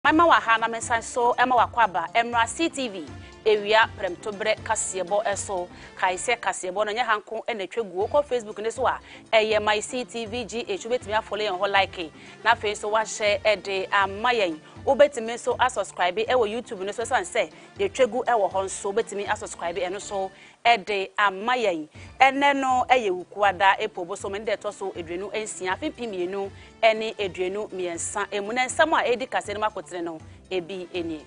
Mama wa ha na mensan so ema wakwaba emra Ctv ewia Ctv Kasiepo eso kaise Kasiepo no nya hanko enetwegu ko Facebook ne so a eye my Ctv GH obetimi afole en ho like na fe so wa share ede amayen obetimi so subscribe e wo YouTube ne so san say ye twegu e wo ho so obetimi subscribe eno so ede amayen ene no eye wukuada epobo so me de to so edwenu ensia afipimienu ene edwenu miensa emuna nsam a edi kase ne makotene no ebi eni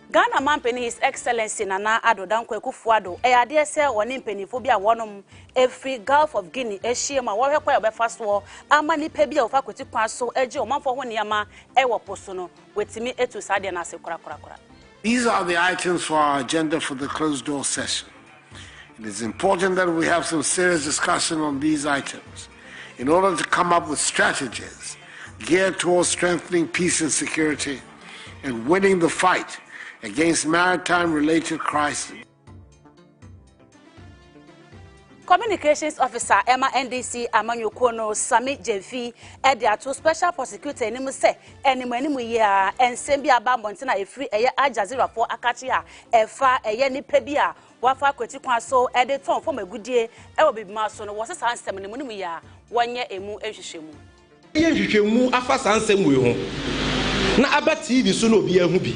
Ghana Mampeni His Excellency Nana Addo Dankwa Akufo-Addo ade se woni mpanifo bi a wonom every Gulf of Guinea ehiem a wo hwekwa ya befa so ama nipa bi a ofa kweti kwa so age omanfo ho niama wo poso no wetimi etu sade na se kura. These are the items for our agenda for the closed door session. It is important that we have some serious discussion on these items in order to come up with strategies geared towards strengthening peace and security and winning the fight against maritime-related crises. Communications Officer Emma NDC Manye Nuekie Sami Jefi Ediato Special Prosecutor enimu se enimu ya ensem bi aba montina efri eye Ajazira for akachi a efa eye nipa bi a wafa kweti kwa so ede ton fo magudie e wo bibima so no wo sesa ansem nimu ya wonye emu ehwehwemu ye hwehwemu afa sansem we ho na aba TV so no obi ahu bi.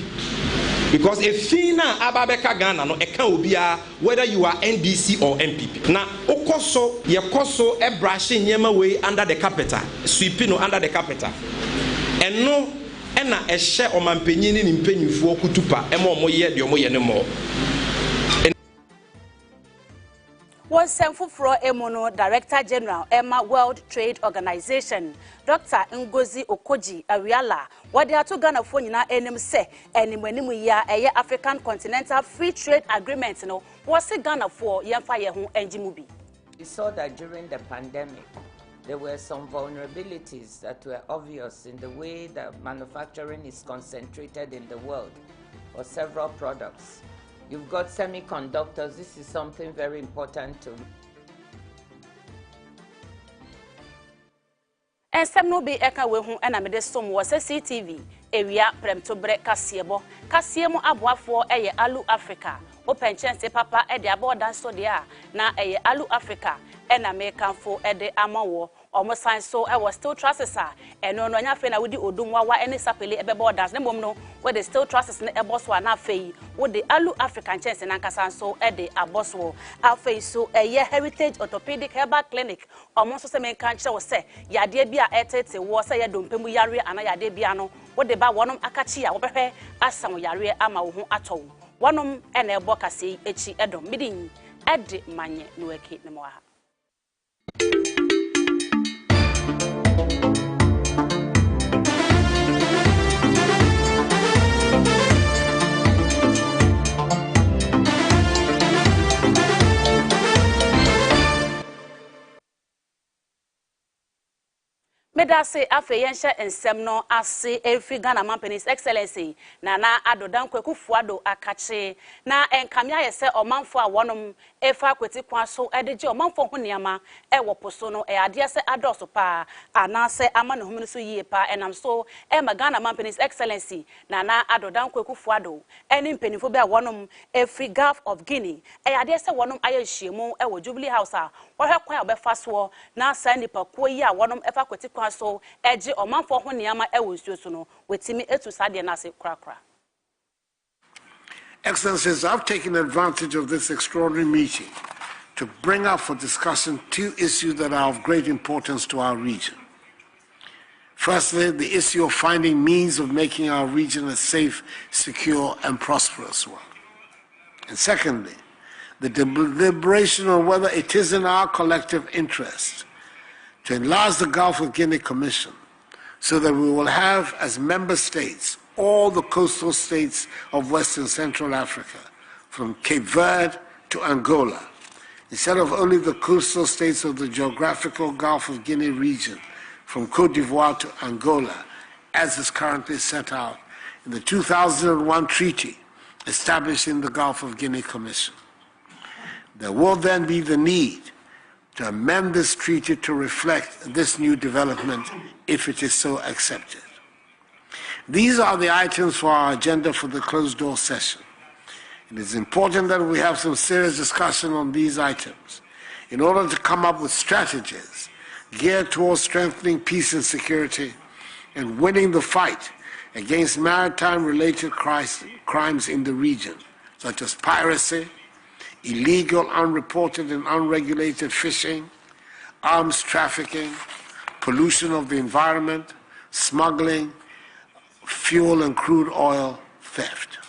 Because if Fina Ababeka Ghana no ekana whether you are NDC or MPP. Na okoso yekoso e brushing yema way under the carpet, sweeping under the carpet. And no ena ehye omampanyini ni mpanyinfo kutupa ema omo ye de omo ye ne mo. Fufro Emono, Director General, Emma World Trade Organization, Dr. Ngozi Okoji Ariala, what they are to Ghana for Nina enem se, and ya a African Continental Free Trade Agreement, no, was a Ghana for Yamfire Home and Jimubi. We saw that during the pandemic, there were some vulnerabilities that were obvious in the way that manufacturing is concentrated in the world for several products. You've got semiconductors. This is something very important to. And some no be eka we hu na mede som wo se Ctv ewia Ctv Kasiepo Kasiemo aboafo eye Alu Africa open chance papa e de abodan so de a na eye Alu Africa na mekanfo e de amawo omo san so e was still trusses a eno no nya fe na wodi odumwawa ene sapele e be borders ne mom no we the still trusses ne e boso na afei wo de Alu African chance na nkasa so e de aboso afei so eye Heritage Orthopedic Herbal Clinic omo so se menkan kire wo se yade bia etete wo se ye dompemu yare ana yade bia no wo de ba wonom akachi a wo behwe asam yare ama wo hu atɔ wonom ene ebo kase echi edom midin ede Manye Nuekie ne mo ha. Medase afe yensha ensem no ase every Ghana Mampeni His Excellency Nana Addo Dankwa Akufo-Addo akache na enkamia yese omanfo a wonom efa kweti kwa so edeje omanfo ho niama e woposo no e ade ase adoso pa anase ama no hom so yie pa enam so e ma Ghana Mampeni His Excellency Nana Addo Dankwa Akufo-Addo eni mpenifo bi a wonom every Gulf of Guinea e ade ase wonom ayehyiemu e wo Jubilee House a wo hwekwan obefa so na sa nipa ko yi a wonom efa kweti so eji omanfo ho niama e wo nsuo so no wetimi etu sade na se krakra. Excellencies, I've taken advantage of this extraordinary meeting to bring up for discussion two issues that are of great importance to our region. Firstly, the issue of finding means of making our region a safe, secure, and prosperous one. And secondly, the deliberation on whether it is in our collective interest to enlarge the Gulf of Guinea Commission so that we will have as member states all the coastal states of West and Central Africa, from Cape Verde to Angola, instead of only the coastal states of the geographical Gulf of Guinea region, from Cote d'Ivoire to Angola, as is currently set out in the 2001 treaty establishing the Gulf of Guinea Commission. There will then be the need to amend this treaty to reflect this new development if it is so accepted. These are the items for our agenda for the closed-door session. It is important that we have some serious discussion on these items in order to come up with strategies geared towards strengthening peace and security and winning the fight against maritime-related crimes in the region, such as piracy, illegal, unreported, and unregulated fishing, arms trafficking, pollution of the environment, smuggling, fuel and crude oil theft.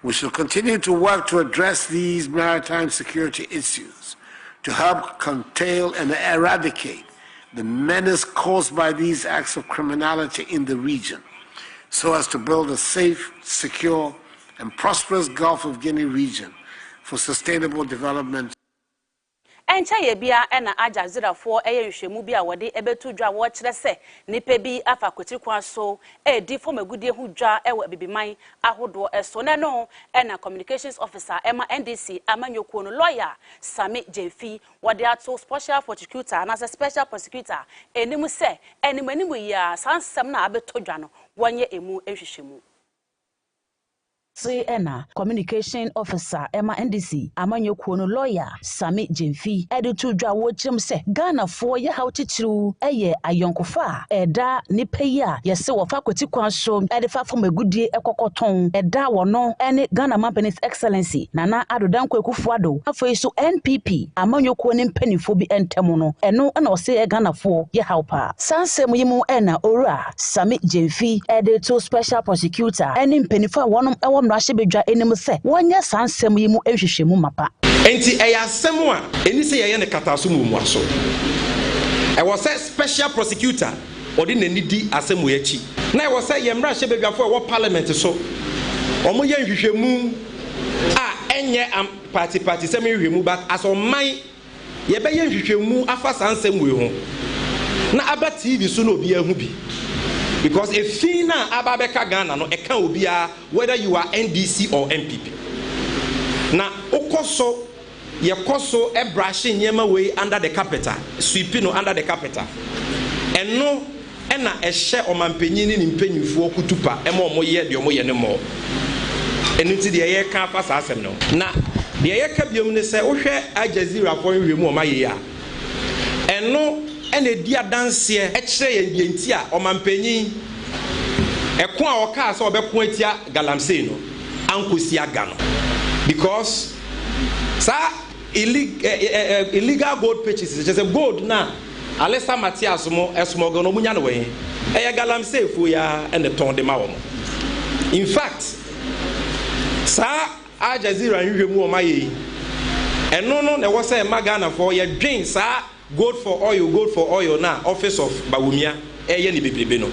We shall continue to work to address these maritime security issues to help curtail and eradicate the menace caused by these acts of criminality in the region, so as to build a safe, secure, and prosperous Gulf of Guinea region for sustainable development. Encha ye bia na Ajazira for nhwemu bi a wode ebetu dwa wo kire se nipa bi afa kwoti kwa so di form agudie hu dwa ewo bibiman ahodo eso na no na communications officer Emma NDC Manye Nuekie no lawyer Sami Jemfi wode ato special prosecutor na special prosecutor enimu se enimu ya sansem na abeto dwa no wonye emu nhwehwemu. CNA Communication Officer Emma NDC Manye Nuekie no lawyer Sami Jemfi editu dwa wo chim se Ghana for ye how tichiru eye ayonkofa eda nipa yi a yese wo fa kwati kwan so edifa fom agudie ekokoton eda wo no ene Ghana Company's Excellency Nana Adodan Kwakufu Ado afoi so NPP Manye Nuekie ne mpanifo bi entemu no eno na o se Ghana for ye how pa sansem yi mu ena ora Sami Jemfi editu special prosecutor ene mpanifo wonom ewo mrashebedwa enim se wonye sansem yi mu ehwehwemu mapa enti eyasem a eni se ye ne kataso mu aso e was a special prosecutor odi nanidi asem we achi na e was a ye mrashebedwafo e wo parliament so omo ye nhwehwemu a enye party sem nhwehwemu but as on man ye be ye nhwehwemu afa sansem we ho na aba TV so no obi ahu bi. Because a fina ababeka Ghana no eka obia whether you are NDC or MPP. Na okoso ye koso e brushing nyema way under the capital, sweeping under the capital. Eno ena ehye omampanyini ni mpanyinfo kutupa ema omoye de omoye ne mo. Enu ti de ye ka fa sa asem no. Na de ye ka biom ne se wohwe Ajazira for nhwemu omaye a. Eno ene dia danse e kire ye dienti a omampanyin eko a oka so obeko atia galamsey no ankosi aga no because sa illegal gold purchases just gold na Alessa Matias mo esmogo no munya no we e galamsey fu ya ene ton de ma wo. In fact sa Ajazira nhwemu omaye eno no ne wo say magana for ye dwen sa gold for oil na office of Bawumia eye ni bebrebe no.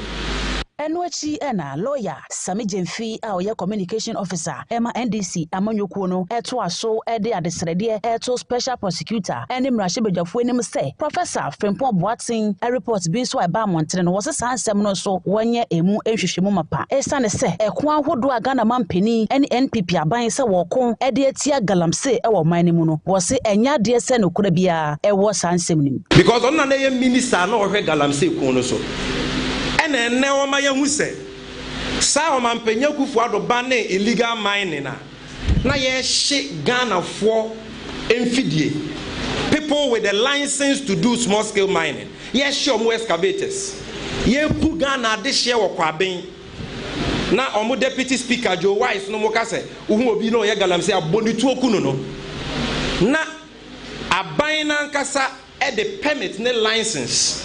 Enwachi ena lawyer Sami Jemfi a oye communication officer Emma NDC Manye Nuekie no eto aso ede adesrede eto special prosecutor ene mrashebedwafo enim se Professor Frimpong Boatin a report bi so eba montre no wose sansem no so wonye emu ehwehwemu mapa esane se ekon ahodo a Ghana mampani ene NPP aban se wokon ede atia galamsey ewo man mu no wose enya de se no kura bia ewo sansem nim because onna na ye minister na ohwe galamsey kon no so ene oma ya huse sa omampanya kufu ado bane illegal mining na ye she Ghana for emfidie people with the license to do small scale mining ye she omo excavators ye ku Ghana de she wo kwaben na omo deputy speaker Joe Wise no mo ka se uhu obi no ye galamsey abonitu okuno no na aban na nkasa e the permit ne license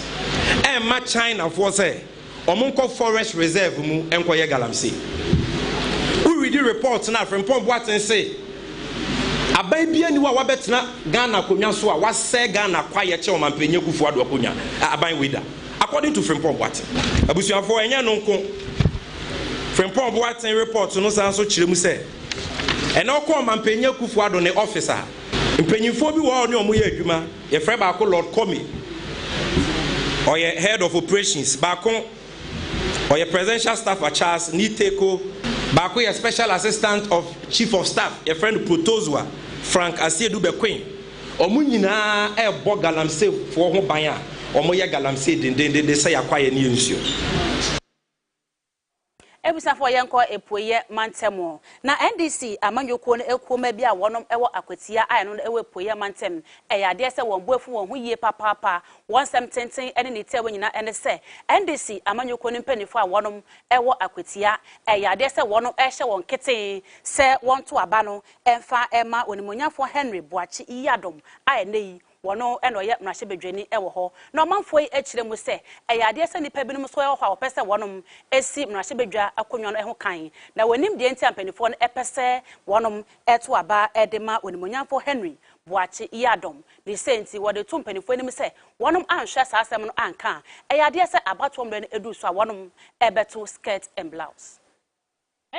e ma China for say omonko forest reserve mu enkoye galamsey. We read the report na from Frimpong Boatin say aban bia ni wa wabetena Ghana konwa so a wase Ghana kwaye che omampanye kufu ado akonya aban weda according to Frimpong Boatin abusuafo enya no nko Frimpong Boatin report no san so kire mu say ena okọ omampanye kufu ado ne officer mpanyinfo bi wo ne omoye adwuma ye frɛ ba ko Lord Comey or your head of operations Bako or your presidential staff at Charles Niteko Bako your special assistant of chief of staff your friend Protozwa Frank Asiedu Bequin omu nyina e bo galamsey for ho ban a omo ye galamsey den de say akwaye ne nsuo. Ebusafo yenko epoye mantemo na NDC amanyoko no ekoma bia wonom ewo akwatia aya no ewo epoye mantem eyade se won boafu won hu yie papa won sem tenten ene ne tie wanyina ene se NDC amanyoko no mpanifo a wonom ewo akwatia eyade se wonom ehye won kete se won to aba no emfa ema onimonyafo Henry Boachi Iyadom aya nei wono eno ye mrahye bedwani ewo ho na omanfo yi akire mu se eyade se nipa binum so ewo ho opese wonom esi mrahye bedwa akonwa no eho kan na wanim de enti ampanifo no epese wonom eto aba edema onimonyafo Henry Boachi Iyadom de senti wode to mpanifo enim se wonom anhwe sa asem no anka eyade se abato mre no edu so a wonom ebeto skirt and blouse.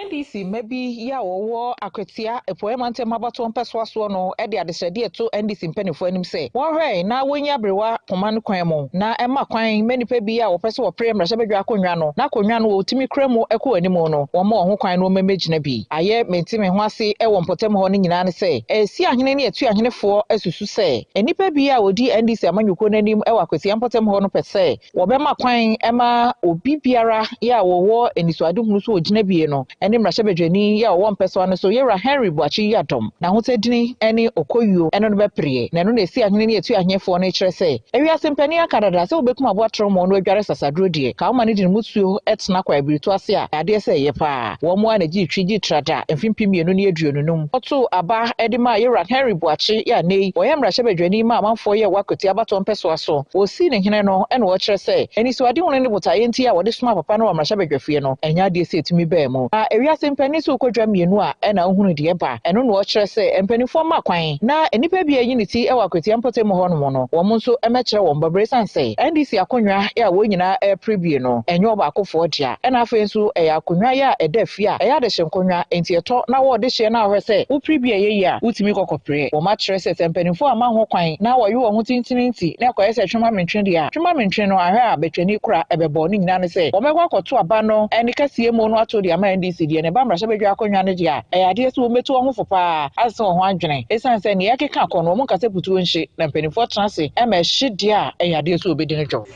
NDC maybe ya wo akwetia epoema ntem abato mpeso so no e de adesede eto NDC mpanifo anim se won hwe na wonya brewa koman kwan mo na ema kwan manipa bi a wo pese wo pre mrahye bedwa akonwa no na akonwa no otimi kremo eko anim no wo ma ho kwan no memegina bi aye mentime ho ase e wo mpotem ho no nyina ne se esi ahene ne etu ahenefo asusu se enipa bi a wodi NDC amanyoko nanim e wakwetia mpotem ho no pese wo be ma kwan ema obi biara ya wo enisuade hunu so ogina bie no eni mrahye bedwani ya wo mpeso no so yera Henry Boachi Iyadom na hotedini eni okoyuo eno no bepre na no na esi ahene ne etu ahenefo no kire se ewiase mpani akadada se obekum aboatro mo no adware sasadro die ka wo ma ne di mutuo etna kwa ibirito ase a ade se ye pa wo mo ana gi twigi trada mfimpi mienu ne aduonunum oto aba edima yera Henry Boachi ya nei wo ye mrahye bedwani ma amanfo ye wakwati abato mpeso so osi ne hene no eno wo kire se eni so ade wono ne botaye nti a wo de soma papa no wa mrahye bedwafie no enya ade se etumi ba mu ewiase mpani so kodwa mienu a ena ohunu de ba eno no wo kire se mpanifo ma kwan na enipa bi ayiniti e wakwati mpotem ho no mo no wo mo so emekire wo mbabre sanse NDC akonwa ya wo nyina preview no enyo ba akofo dia ena afa nso akonwa ya edafie a ya de hyenkonwa enti eto na wo de hye na ahwe se wo preview ye a utimi kokopre wo ma kire se mpanifo ama ho kwan na wo ye wo ho tintininti na kwa se twema mentwe dia twema mentwe no ahwe a betwani kura ebebo no nyina ne se wo mekwa koto aba no eni Kasiemo no ato dia ma NDC dia ne ba mrahye bedwa akonwa ne dia ade se wo meto wo ho fopa ase wo ho adwene esan se ne yakeka akono wo nkase putu nhye na mpanifo transe ema hye dia ade se obedi ne dwo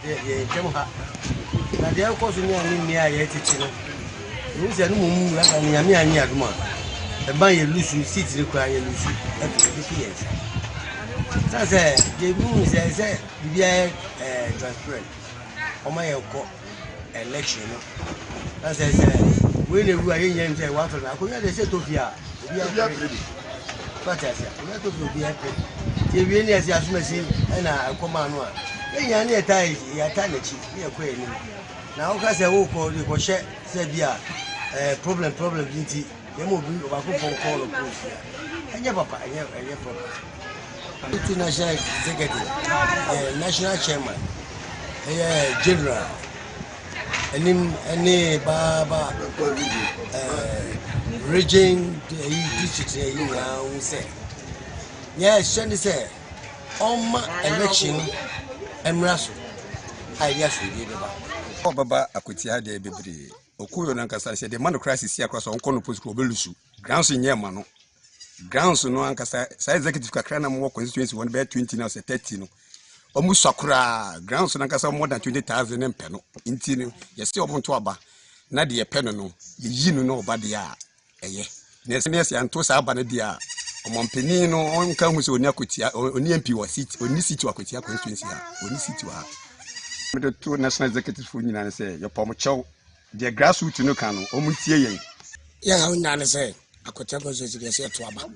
na dia ko so ni a ye titi no ni se no mumu la ka ni ame anyi aduma e ban ye lusu seat re kwa ye lusu e fi yes sa se je mu se bibia transparent o ma ye ko election no na se we ne wu aye yen se wa to na ko ya de se tofia bibia Patricia we to bibia je bi ni ase asumasi na akoma no a enya na etai ya ta na chi ye ko eni na o ka se wo ko ri ko she se bia problem dinti ye mo bi o ba ko phone call ko enya papa enya problem international executive national chairman general any baba region district ya un se yes she say on election emraso ideas we dey ba baba akwatia de bebre okuyo na nkasa se de man crisis ya cross on kono post ko belusu grounds nye ma no grounds no ankasa sa executive kakra na mo constituency won be 20 na se 30 no omu sakura grounds na ankasa more than 20,000 empe no inti no yesi obonto aba na de epe no yi no oba de a eye nese anto sa aba na dia omompeni no onka hu se oni akwatia oni MP wa seat oni seat wa akwatia constituency ha oni seat wa the two national executive for nyina say your pomocho the grassroots no kan no omuntie yen ya ha nyina say akwatia constituency dey say to aba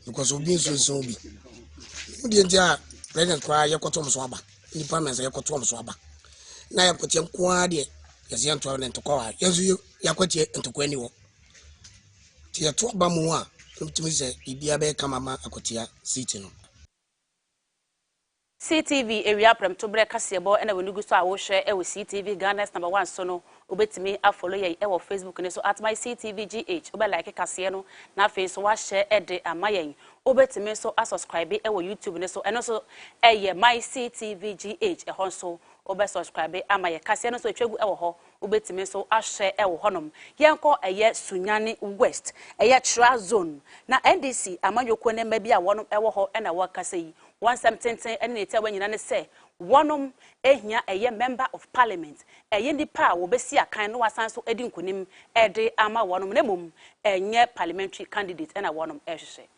because obi so bi udi ntia president kwa yekoto mso aba ni parliament yekoto mso aba na yakwatia kwa de yesi anto na ntoko ha yesu yakwatia ntoko ani wo ti to aba mu a ntumi say bibia be kama akwatia city no CTV area prem to bre Kasiepo ena wenugu so a wo hwe e wo CTV Ghana's #1 so no obetimi afollow ye e wo Facebook ne so at my CTV GH obe like Kasie no na face so wa share e de amayen obetimi so a subscribe e wo YouTube ne so eno so ye my CTV GH e hon so obe subscribe amaye Kasie no so etwegu e wo ho obetimi so a share e wo honom yenko eye Sunyane West eye Tra Zone na NDC amanyoko ne ma bi a wonom e wo ho e na wa kase yi 117 ene ne tia wanyina ne se wonom ehia eye member of parliament eye nipa wo besi akan no wasan so edi nkunim ede ama wonom nemum enye parliamentary candidate ena wonom ehwehwe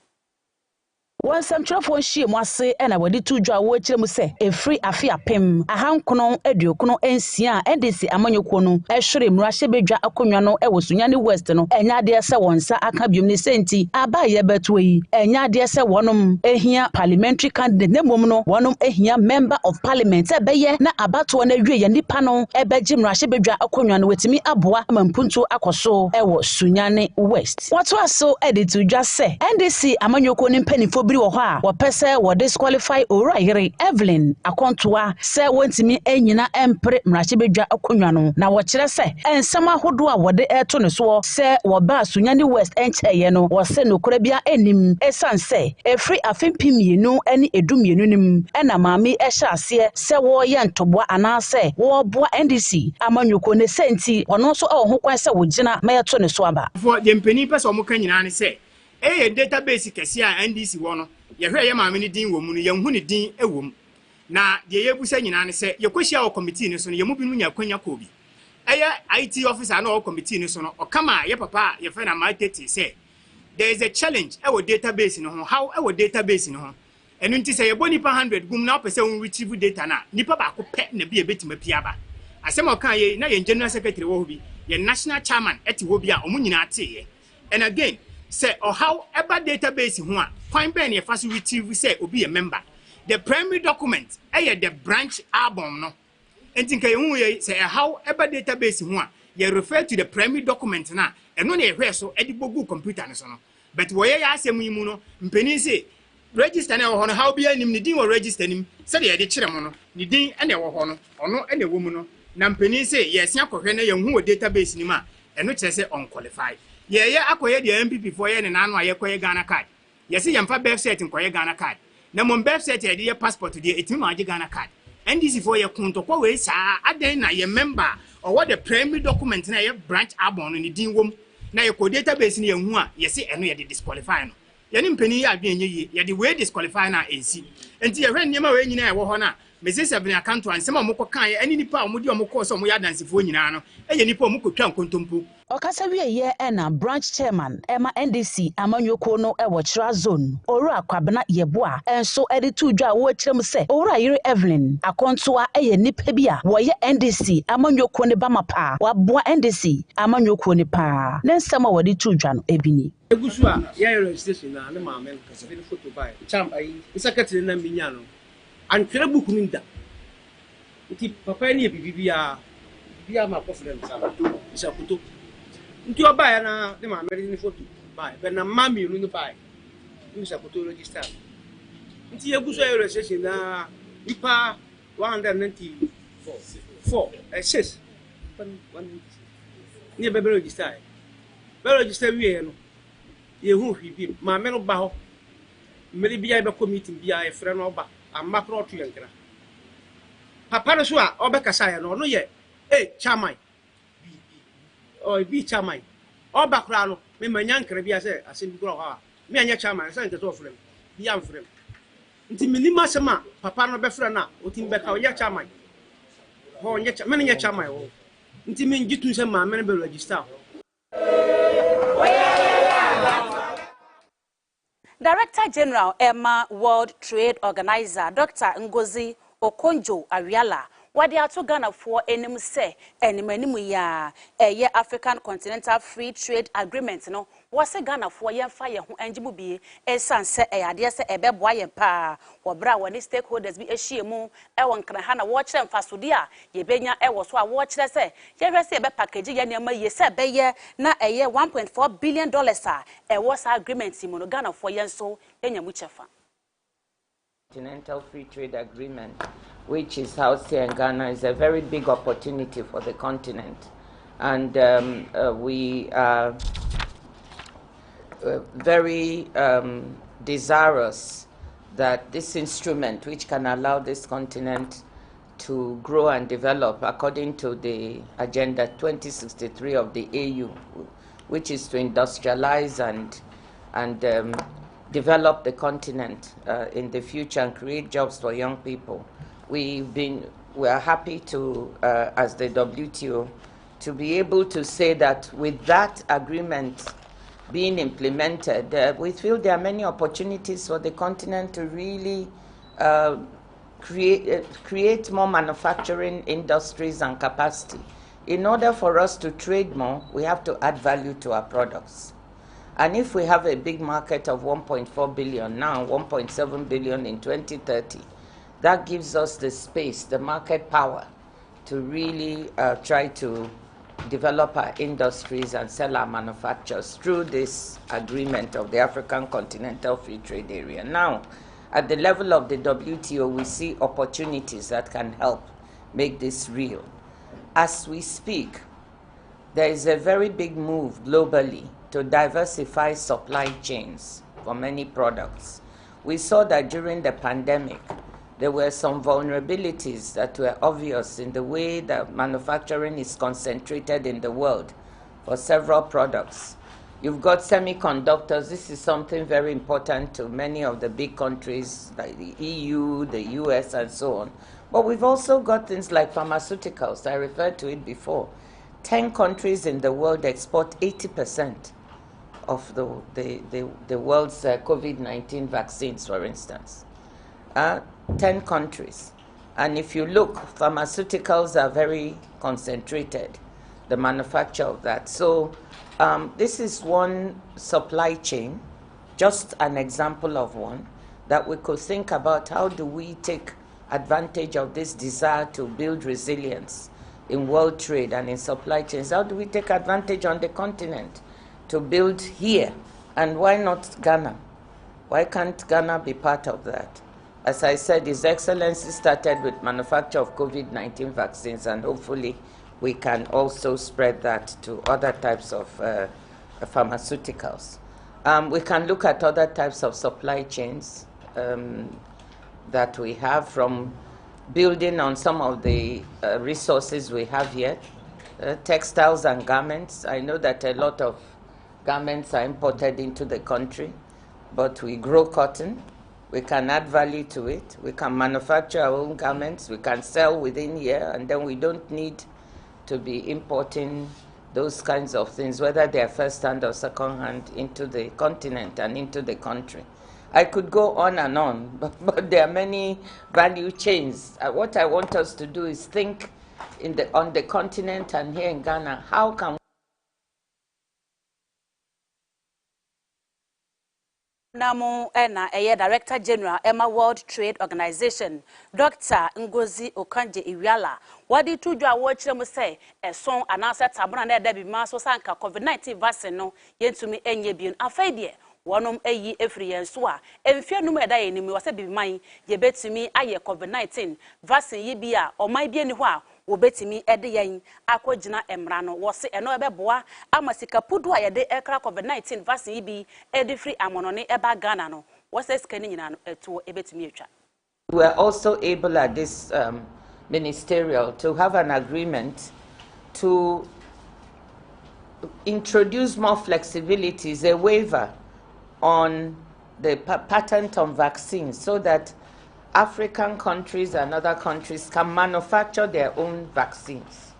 Wansam trafo nhie mu ase na wadi tu dwa wo akire mu se efri afi apem ahankono aduokono ensia ndc amanyekuo no ehwere murahye bedwa akonwa no e wosunyane west no enya de se wonsa aka biom ne senti abaye beto yi enya de se wonom ehia parliamentary candidate nemom no wonom ehia member of parliament ebeye na abato na wie ye nipa no ebeji murahye bedwa akonwa no wetimi aboa amampuntu akoso e wo sunyane west wato aso editu dwa se ndc amanyekuo ne mpanifo wo ha wo pese wo disqualify orayere Evelyn akontoa se wontimi enyina empre mrahye bedwa akonwa no na wo kire se ensama hodo a wode eto ne so se wo ba sunyane west encheye no wo se nokora bia enim esanse efri afempimienu eni edumienu nim ena maami ehye ase se wo ye ntoboa anase wo boa NDC amanyoko ne senti ono so ho kwan se wo gina ma yeto ne so aba for the mpeni pese o mo ka nyina ne se a database kese a NDC wo no ye hwe ye maame ni din wo mu no ye hu ni din ewom na de ye busa nyina ne se ye kwehia o committee ne so no ye mu bi no nya kwanya ko bi eye IT officer na o committee ne so no o kama ye papa ye fe na market say there is a challenge our database no how our database no enu nti se ye boni pa 100 gum na opese un retrieve data na nipa ba ko pe na bi e betima pia ba asem o kan ye na ye general secretary wo bi ye national chairman eti wo bi a omu nyina ate ye and again say or how ever database ho a kwan ben ye fa so retrieve say obi a member the primary document the branch album no enti nka ye hu ye say how ever database ho a ye refer to the primary document na eno na ye hwe so edi bogu computer ne so no but wo ye ya asem yi mu no mpeni say register na wo no how be anim ni din wo register nim say de ye de kire mo no ni din ene wo ho no ono ene wo mu no na mpeni say ye sia kohwe na ye hu wo database nim a eno kire say unqualified ye akoye de MPP for ye ne nanu a ye koye Ghana card ye say ye mfa birth cert nkoye Ghana card na mo birth cert ye de passport de etimi ma age Ghana card NDC for ye kuntokwa we sa aden na ye member or what the primary document na ye branch album ni din wom na ye ko database ni ye hu a ye say eno ye de disqualify no ye ni mpeni ye adwen ye ye de we disqualify na ensi enti ye hwe nyema we nyina ye wo ho na Mrs. 7 account ansema moko kan ye ani nipa omudi omoko so mo ya dansefo nyina no eye nipa omoko twa nkontompo Okasa wiye ena branch chairman ema NDC amanyoko no ewo chira zone owura akwabena yeboa enso editu dwa wo chirem se owura yire Evelyn akontoa eye nipa bia wo ye NDC amanyoko ne bamapa waboa NDC amanyoko ne pa nensema wodi tu dwa no ebini egusu a ya registration na ne maame kasa fe photo bai champ ai secretary na minya no antwere buku ni nda nti papa ni bibia ma confidence isakuto nti oba ya na de ma meri ni photo bai be na mami nu ni bai ni isakuto register nti egusu ya registration na ipa 194 6 ni be register wie no ye hu hwibi ma me no ba ho meri bia be committee bia e frɛ no ba amma pro to yankra papa no so a obekasa ya no ye chairman bi chairman oba kra no me manyankra bia se asem bi kra ha me anya chairman se nke to frem bi am frem nti minima sema papa no be frɛ na otim be ka o ye chairman ho nye me nye chairman ho nti me ngitu se ma me be register. Director General Emma World Trade Organizer Dr. Ngozi Okonjo-Iweala wadi ato Ghana for enim se enimanimu ya eye African Continental Free Trade Agreement no wase Ghana for yemfa ye ho anjibu bi esanse ade se ebeboa ye pa wobra wani stakeholders bi ehyiemu ewon kran ha na wo kire mfasode a ye benya ewo so a wo kire se ye hwese ebe package ye nema ye se beye na eye $1.4 billion a ewo sa agreement mu no Ghana for yenso enyamu chefa Continental Free Trade Agreement, which is housed here in Ghana, is a very big opportunity for the continent. And we are very desirous that this instrument, which can allow this continent to grow and develop according to the Agenda 2063 of the AU, which is to industrialize and develop the continent in the future and create jobs for young people. we are happy to, as the WTO, to be able to say that with that agreement being implemented, we feel there are many opportunities for the continent to really create more manufacturing industries and capacity. In order for us to trade more, we have to add value to our products. And if we have a big market of 1.4 billion now, 1.7 billion in 2030, that gives us the space, the market power, to really try to develop our industries and sell our manufacturers through this agreement of the African Continental Free Trade Area. Now, at the level of the WTO, we see opportunities that can help make this real. As we speak, there is a very big move globally to diversify supply chains for many products. We saw that during the pandemic, there were some vulnerabilities that were obvious in the way that manufacturing is concentrated in the world for several products. You've got semiconductors. This is something very important to many of the big countries like the EU, the US, and so on. But we've also got things like pharmaceuticals. I referred to it before. 10 countries in the world export 80% of the world's COVID-19 vaccines, for instance. 10 countries. And if you look, pharmaceuticals are very concentrated, the manufacture of that. So this is one supply chain, just an example of one, that we could think about how do we take advantage of this desire to build resilience in world trade and in supply chains. How do we take advantage on the continent to build here? And why not Ghana? Why can't Ghana be part of that? As I said, His Excellency started with manufacture of COVID-19 vaccines, and hopefully we can also spread that to other types of pharmaceuticals. We can look at other types of supply chains that we have, from building on some of the resources we have here, textiles and garments. I know that a lot of garments are imported into the country, but we grow cotton. We can add value to it. We can manufacture our own garments. We can sell within here, and then we don't need to be importing those kinds of things, whether they are first-hand or second-hand, into the continent and into the country. I could go on and on, but there are many value chains. What I want us to do is think on the continent and here in Ghana, how can Namo ena Director General Emma World Trade Organization, Dr. Ngozi Okonjo-Iweala, wadi tujwa watch mu say son anasa tabuna na da bi ma so sanka COVID-19 vaccine no yentumi enye biun afedie wonom eyi efri yenso a emfie num eda yenimi wase bibiman ye betumi aye COVID-19 vaccine yi bi a oman bi eni ho a wobetimi ede yen akogina emra no wose eno ebeboa amasika pudu a yede ekra COVID-19 vaccine yi bi ede free amonone eba Ghana no wose skani nyina no eto ebetimi etwa. We were also able at this ministerial to have an agreement to introduce more flexibilities, a waiver on the patent on vaccines, so that African countries and other countries can manufacture their own vaccines.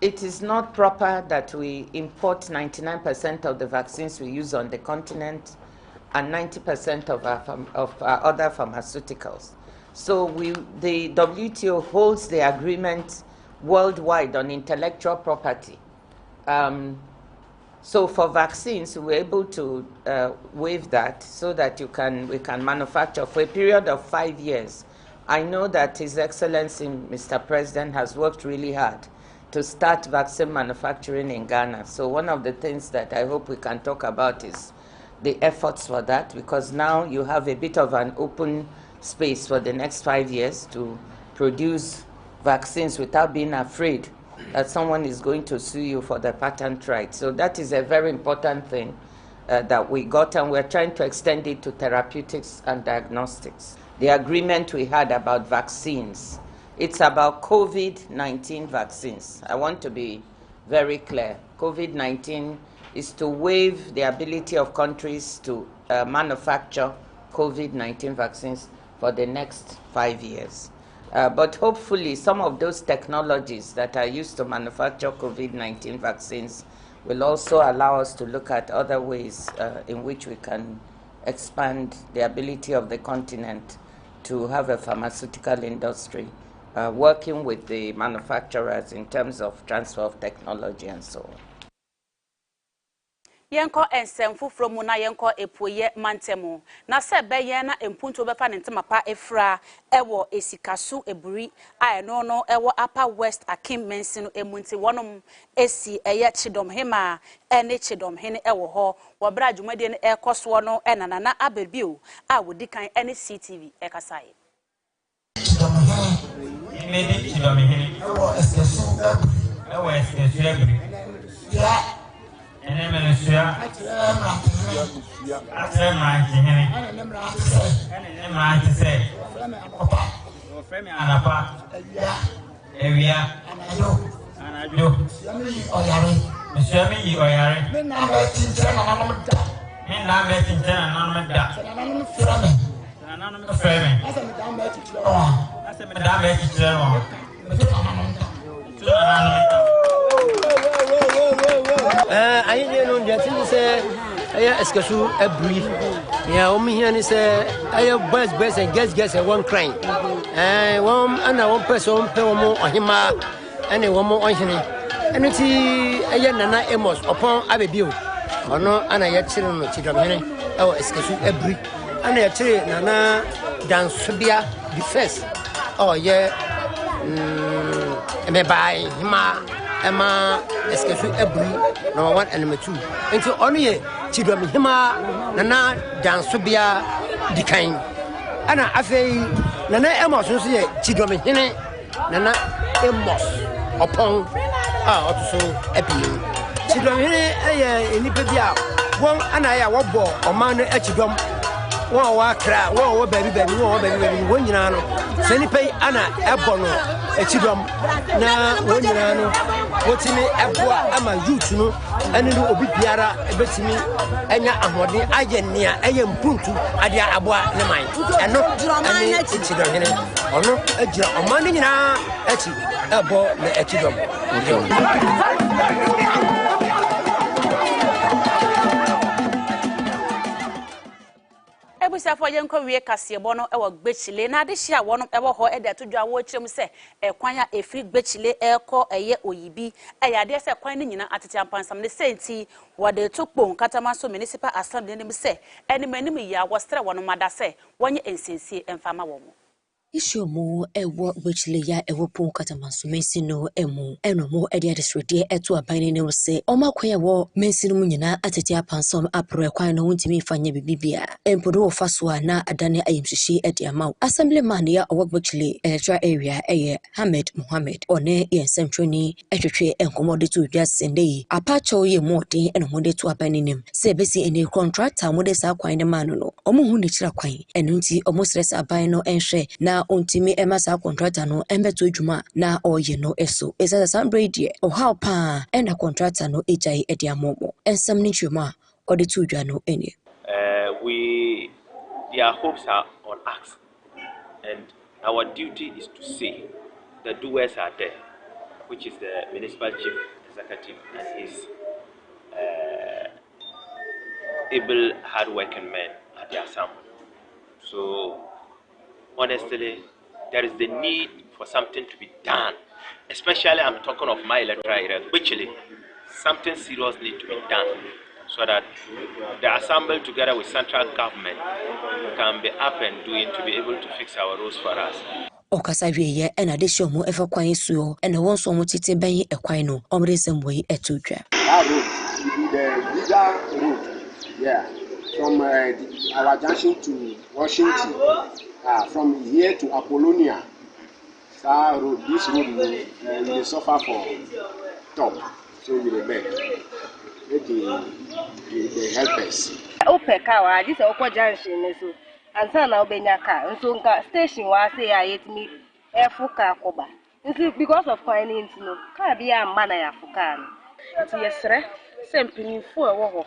It is not proper that we import 99% of the vaccines we use on the continent and 90% of our other pharmaceuticals. So the WTO holds the agreement worldwide on intellectual property. So for vaccines, we were able to waive that so that we can manufacture for a period of 5 years. I know that His Excellency, Mr. President, has worked really hard to start vaccine manufacturing in Ghana. So one of the things that I hope we can talk about is the efforts for that, because now you have a bit of an open space for the next 5 years to produce vaccines without being afraid that someone is going to sue you for the patent right. So that is a very important thing that we got, and we're trying to extend it to therapeutics and diagnostics. The agreement we had about vaccines, it's about COVID-19 vaccines. I want to be very clear. COVID-19 is to waive the ability of countries to manufacture COVID-19 vaccines for the next 5 years. But hopefully some of those technologies that are used to manufacture COVID-19 vaccines will also allow us to look at other ways in which we can expand the ability of the continent to have a pharmaceutical industry, working with the manufacturers in terms of transfer of technology and so on. Yenko ensem fufuro mu na yenko epoye mantemu na se beye na empunto befa ne ntemapa efra ewo esikasu eburi a no ewo upper west akim mensino emunti wonom esi eye chidom hema ene chidom hene ewo ho wo bra adwumade ne ekoso no enanana abebio a wodi kan ene CTV ekasai chidom hene ewo esikasu eburi ya ene menesua ene anapa ewia anajo mesua mi oyare me na me tinjana nanum da nanum frame asa me da me tinjana I don't know that say I escasu abri ya o mi hian say I best and guess one crying one and one person pe wo ohima and one more ohine and it aya nana emos upon abebio ono ana ya chire no chidam hene e wo escasu abri ana ya chire nana dansobia the first oh yeah me bai hima Emma eskesu ebri number 1 and number 2 enti onu ye chidom hima nana dansobia dikan ana afei nana emos so ye chidom hene nana emos upon otuso ebi chidom hene eye enipa bia won ana ya wobo oman no achidom won wa kra won wo baby won nyina no se nipa ana ebo no achidom na won nyina no wotimi eboa ama youth no ene no obi biara ebetimi enya ahode ayennia eye mpuntu ade aboa ne man eno ene achidom hene ono agira oman nyina achi ebo na achidom Ebusafo yenko wie Kasiepo no ewo gbechile na ade hia wono ewo ho ede atodwa wo kyerem se ekwan ya efri gbechile eko eye oyibi eyade se kwan ni nyina atete ampansam ne senti wode tokpon katama so municipal assembly nim se enimanim ya wo stre wono mada se wonye ensensie emfama wo mo Ishomo ewo gbechile ya ewo pon katamanso mensino emu enomo ede adesrede eto abane ne wose omakwan ewo mensino mu nyina atete apansom apro ekwan no wontimi fanya bibibia empodo wo faso na adane ayemhyehe ede amaw assemblyman ya owo gbechile electoral area eye Ahmed Mohammed one yensentwani etwetwe enkomode to dwa sendei apacho ye mode enomo de to abane nim se besi ene contractor mode sa kwan ne manu no omo hu ne kira kwan eno nti omo stress abane no enhwe na ontimi emasa contractor no embeto adwuma na oye no eso esa sambrede o how pa ena contractor no ejai ede amomo ensam ni twema ode to dwa no ene their hopes are on us and our duty is to say the doers are there, which is the municipal chief executive and his able hard-working men at the assembly. So honestly, there is the need for something to be done. Especially, I'm talking of my electoral area, whichly something serious needs to be done so that the assembly together with central government can be up and doing to be able to fix our roads for us. Okasawiye ena de shomo efa kwan suo ena wonso mo tete ban ekwan no omre semboi etodwa. The bigger road, yeah, from our junction to Washington, from here to Apollonia, this road will suffer for top, so we will beg. They help us. Opekawa, this is Oko Junction, and so now Benyaka, and so station was say I ate me Efuka Koba. Because of finding no, can't be a man I Afukan. Yes, sir, simply for a war.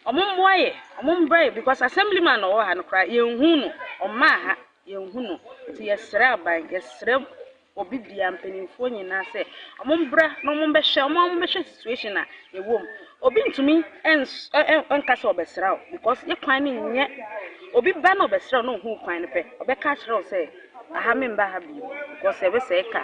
Among why, among brave, because assemblyman or han cry, young Huno, or Maha, yenhuno ti yesra ban yesra obi bia mpanimfo nyina se omombra no mombehwe situation a yewom obi ntumi enkasa obesra because ye kwan ni nye obi ba na obesra no hu kwan ne pe obeka kire se aha memba ha bi because ebe se ka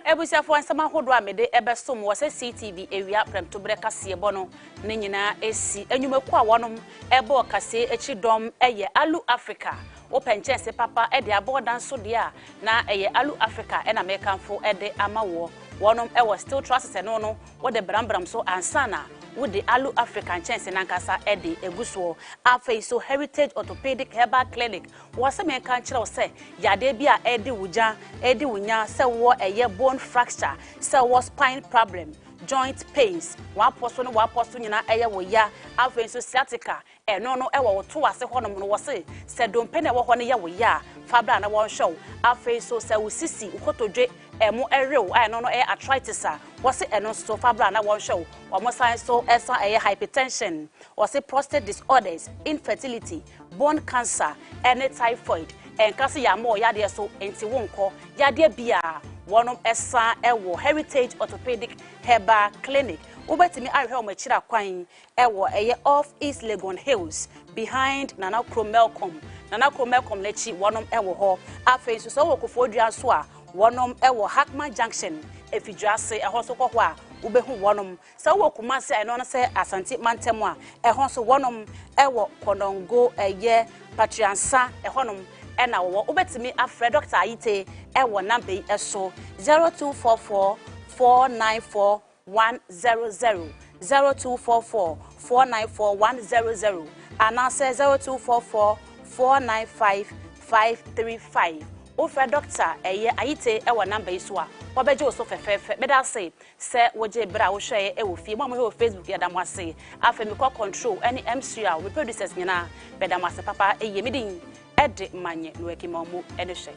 ebusiafo nsama hodo amede ebesom wo se CTV ewia premtobre Kasiepo no ne nyina esi enwumaku a wonom ebo kase echidom eye Alu Africa wo penchense papa ede abodan so de a na eye Alu Africa ena mekanfo ede amawo wonom ewo still trust se no wo de brambram so ansana with the Alu African chance nankasa edi eguso afei so Heritage Orthopedic Herbal Clinic wase me kan kire say yade bia edi wuja edi wunya se wo eye bone fracture se wo spine problem joint pains wa poso nyina eye wo ya afei so sciatica eno no ewo to wase honom no wose se dompe na ewo ho ne ye wo ya fabra na won show afei so se wo sisi ukotodwe emu erew no arthritis a wose eno so fabra na won show omo sign so esa hypertension wose prostate disorders infertility bone cancer and typhoid enkase ya mo ya de so enti wonko ya de bia wonom esa ewo Heritage Orthopedic Herbal Clinic ubetimi ahwe o machira kwan ewo off East Legon Hills behind Nana Cromelcom lechi wonom ewo ho afei so wo kofodua so a wonom ewo Hackman Junction efidwase eho so kwo a ubehu wonom se wo kumase eno na se Asante Mantemu a eho so wonom ewo Konongo Patriansa ehonom ena wo ubetimi afre Dr. Ayite ewo number eso 0244 494 100 0244 494 100 and answer 0244 495 535 Ofa Dr. Ayite ewa number iswa wabeje oso fefefe beda say se woje bra wo hwe e wo fie mo ho Facebook ya damwase afemi ko control any MC a we producers nyina beda mwase papa eyemidin ede Manye Nuekie mamu ene hwe